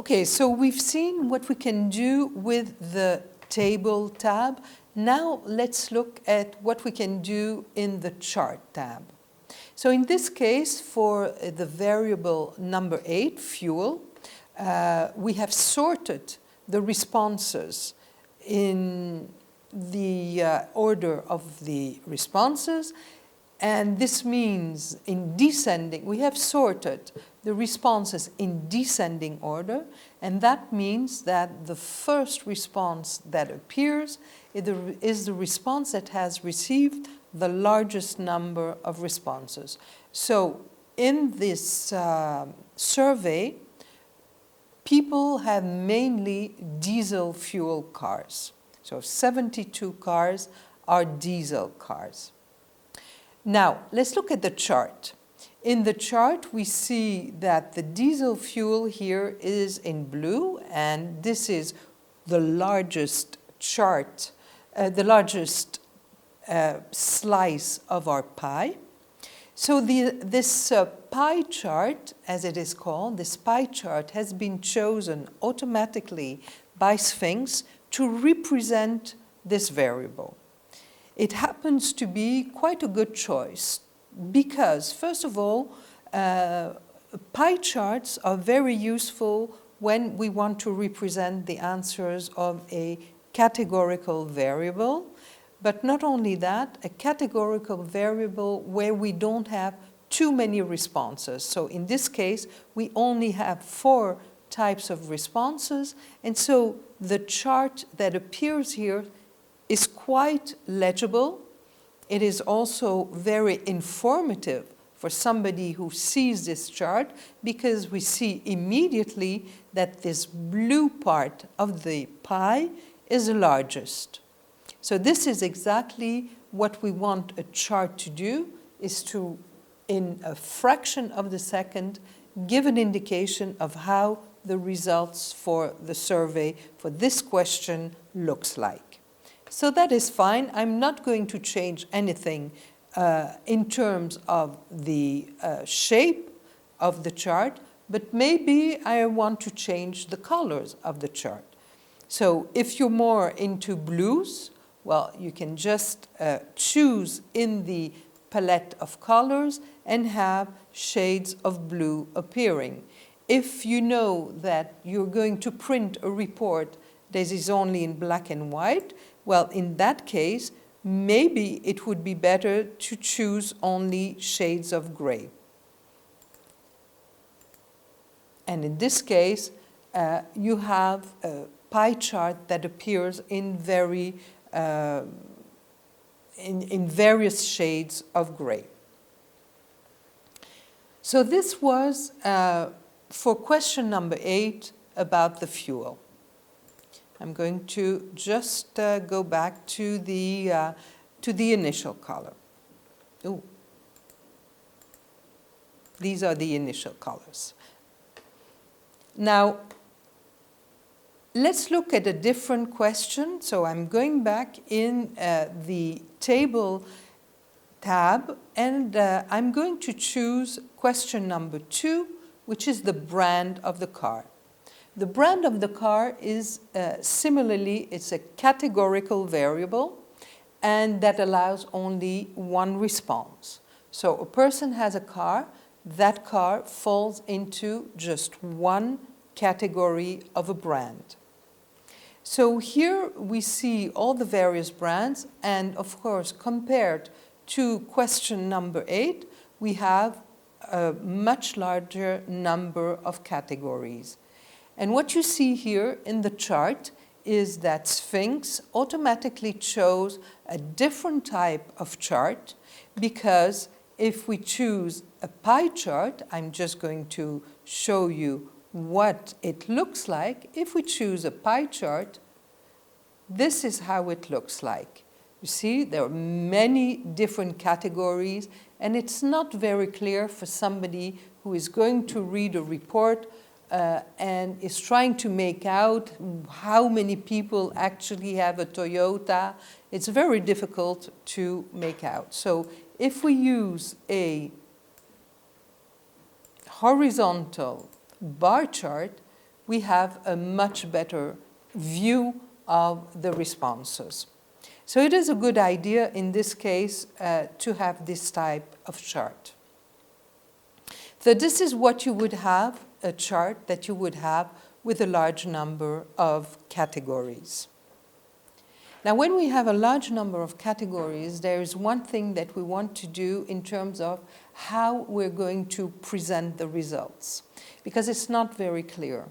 Okay, so we've seen what we can do with the Table tab. Now let's look at what we can do in the Chart tab. So in this case, for the variable number 8, fuel, we have sorted the responses in the order of the responses. And this means in descending, we have sorted the responses in descending order, and that means that the first response that appears is the response that has received the largest number of responses. So in this survey, people have mainly diesel fuel cars. So 72 cars are diesel cars. Now, let's look at the chart. In the chart, we see that the diesel fuel here is in blue, and this is the largest chart, the largest slice of our pie. So this pie chart, as it is called, this pie chart has been chosen automatically by Sphinx to represent this variable. It happens to be quite a good choice because, first of all, pie charts are very useful when we want to represent the answers of a categorical variable. But not only that, a categorical variable where we don't have too many responses. So in this case, we only have 4 types of responses. And so the chart that appears here is quite legible. It is also very informative for somebody who sees this chart because we see immediately that this blue part of the pie is the largest. So this is exactly what we want a chart to do, is to, in a fraction of the second, give an indication of how the results for the survey for this question looks like. So that is fine. I'm not going to change anything in terms of the shape of the chart, but maybe I want to change the colors of the chart. So if you're more into blues, well, you can just choose in the palette of colors and have shades of blue appearing. If you know that you're going to print a report that is only in black and white, well, in that case, maybe it would be better to choose only shades of gray. And in this case, you have a pie chart that appears in various shades of gray. So this was for question number 8 about the fuel. I'm going to just go back to the initial color. Ooh. These are the initial colors. Now, let's look at a different question. So I'm going back in the Table tab, and I'm going to choose question number 2, which is the brand of the car. The brand of the car is similarly, it's a categorical variable, and that allows only one response. So a person has a car, that car falls into just one category of a brand. So here we see all the various brands, and of course, compared to question number 8, we have a much larger number of categories. And what you see here in the chart is that Sphinx automatically chose a different type of chart, because if we choose a pie chart, I'm just going to show you what it looks like. If we choose a pie chart, this is how it looks like. You see, there are many different categories, and it's not very clear for somebody who is going to read a report and is trying to make out how many people actually have a Toyota. It's very difficult to make out. So if we use a horizontal bar chart, we have a much better view of the responses. So it is a good idea in this case to have this type of chart. So this is what you would have, a chart that you would have with a large number of categories. Now, when we have a large number of categories, there is one thing that we want to do in terms of how we're going to present the results, because it's not very clear.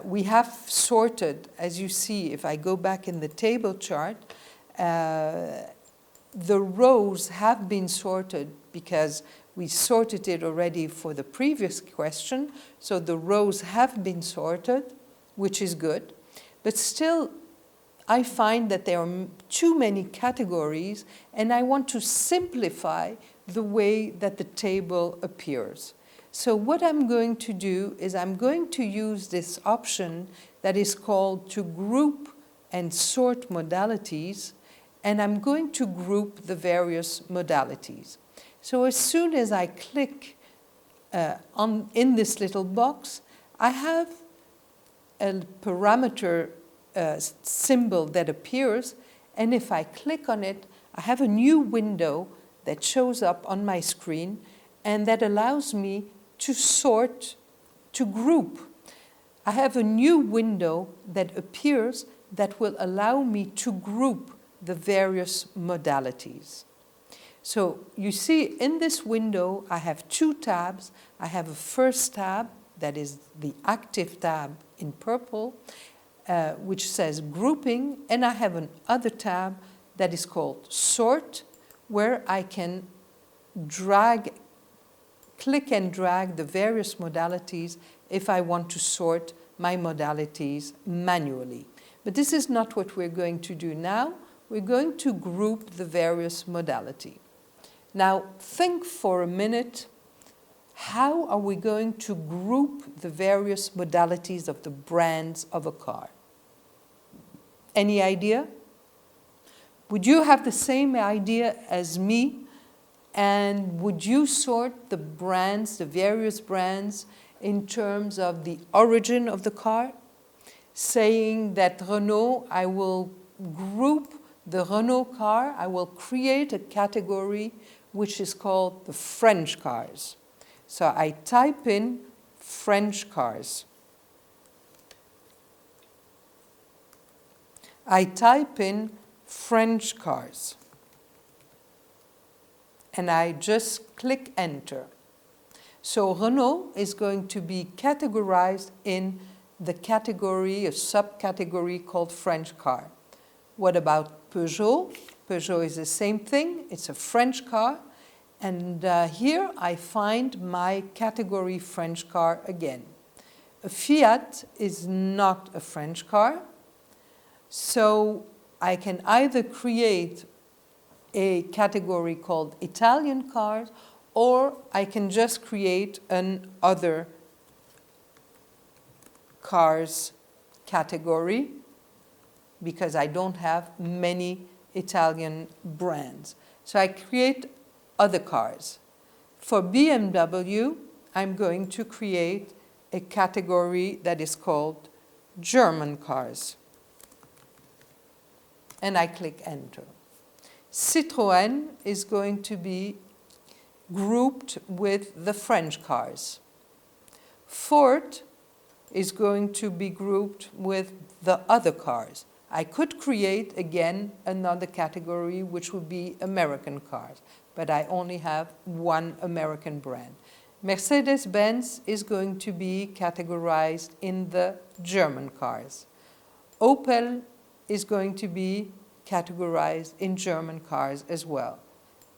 We have sorted, as you see, if I go back in the table chart, the rows have been sorted because we sorted it already for the previous question, so the rows have been sorted, which is good. But still, I find that there are too many categories, and I want to simplify the way that the table appears. So what I'm going to do is I'm going to use this option that is called to group and sort modalities, and I'm going to group the various modalities. So as soon as I click in this little box, I have a parameter symbol that appears, and if I click on it, I have a new window that shows up on my screen, and that allows me to sort, to group. I have a new window that appears that will allow me to group the various modalities. So you see in this window, I have two tabs. I have a first tab, that is the active tab in purple, which says grouping, and I have another tab that is called sort, where I can click and drag the various modalities if I want to sort my modalities manually. But this is not what we're going to do now. We're going to group the various modalities. Now, think for a minute, how are we going to group the various modalities of the brands of a car? Any idea? Would you have the same idea as me? And would you sort the brands, the various brands, in terms of the origin of the car? Saying that Renault, I will group the Renault car, I will create a category which is called the French cars. So I type in French cars. I type in French cars. And I just click enter. So Renault is going to be categorized in the category, a subcategory called French car. What about Peugeot? Peugeot is the same thing. It's a French car. And here I find my category French car again. A Fiat is not a French car. So I can either create a category called Italian cars, or I can just create an other cars category because I don't have many Italian brands. So I create other cars. For BMW, I'm going to create a category that is called German cars. And I click enter. Citroën is going to be grouped with the French cars. Ford is going to be grouped with the other cars. I could create, again, another category which would be American cars, but I only have one American brand. Mercedes-Benz is going to be categorized in the German cars. Opel is going to be categorized in German cars as well.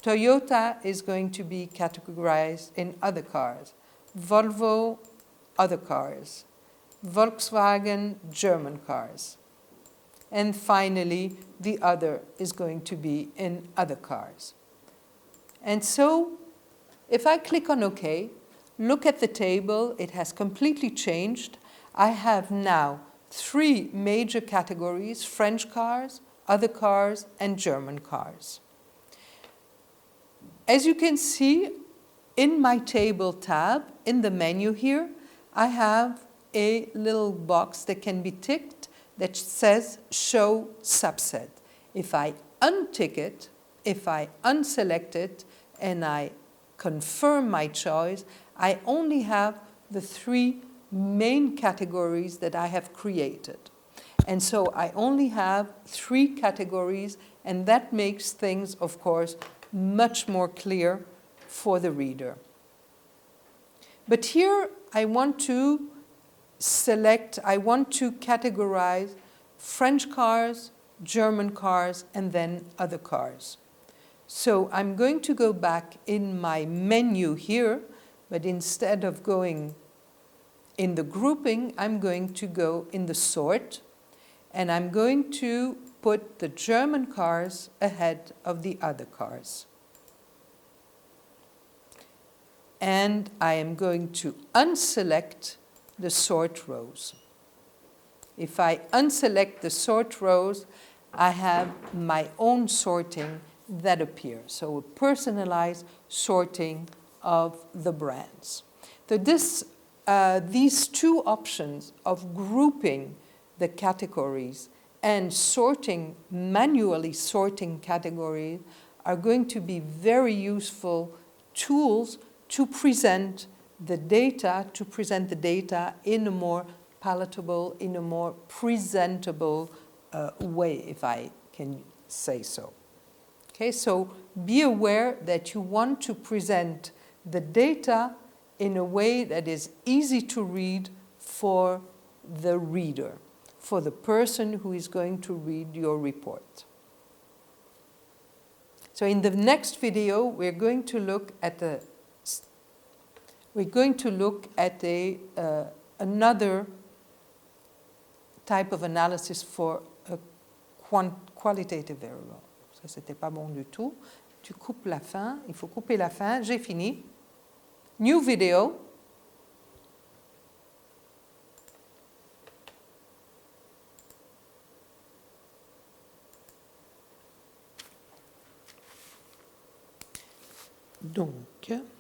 Toyota is going to be categorized in other cars. Volvo, other cars. Volkswagen, German cars. And finally, the other is going to be in other cars. And so, if I click on OK, look at the table, it has completely changed. I have now 3 major categories: French cars, other cars, and German cars. As you can see, in my table tab, in the menu here, I have a little box that can be ticked that says Show Subset. If I untick it, if I unselect it, and I confirm my choice, I only have the 3 main categories that I have created. And so I only have 3 categories, and that makes things, of course, much more clear for the reader. But here I want to select, I want to categorize French cars, German cars, and then other cars. So I'm going to go back in my menu here, but instead of going in the grouping, I'm going to go in the sort, and I'm going to put the German cars ahead of the other cars. And I am going to unselect the sort rows. If I unselect the sort rows, I have my own sorting that appears. So a personalized sorting of the brands. So these 2 options of grouping the categories and manually sorting categories are going to be very useful tools to present the data, in a more palatable, in a more presentable way, if I can say so. Okay, so be aware that you want to present the data in a way that is easy to read for the reader, for the person who is going to read your report. So in the next video, we're going to look at another type of analysis for a qualitative variable. Ça, c'était pas bon du tout. Tu coupes la fin. Il faut couper la fin. J'ai fini. New video. Donc...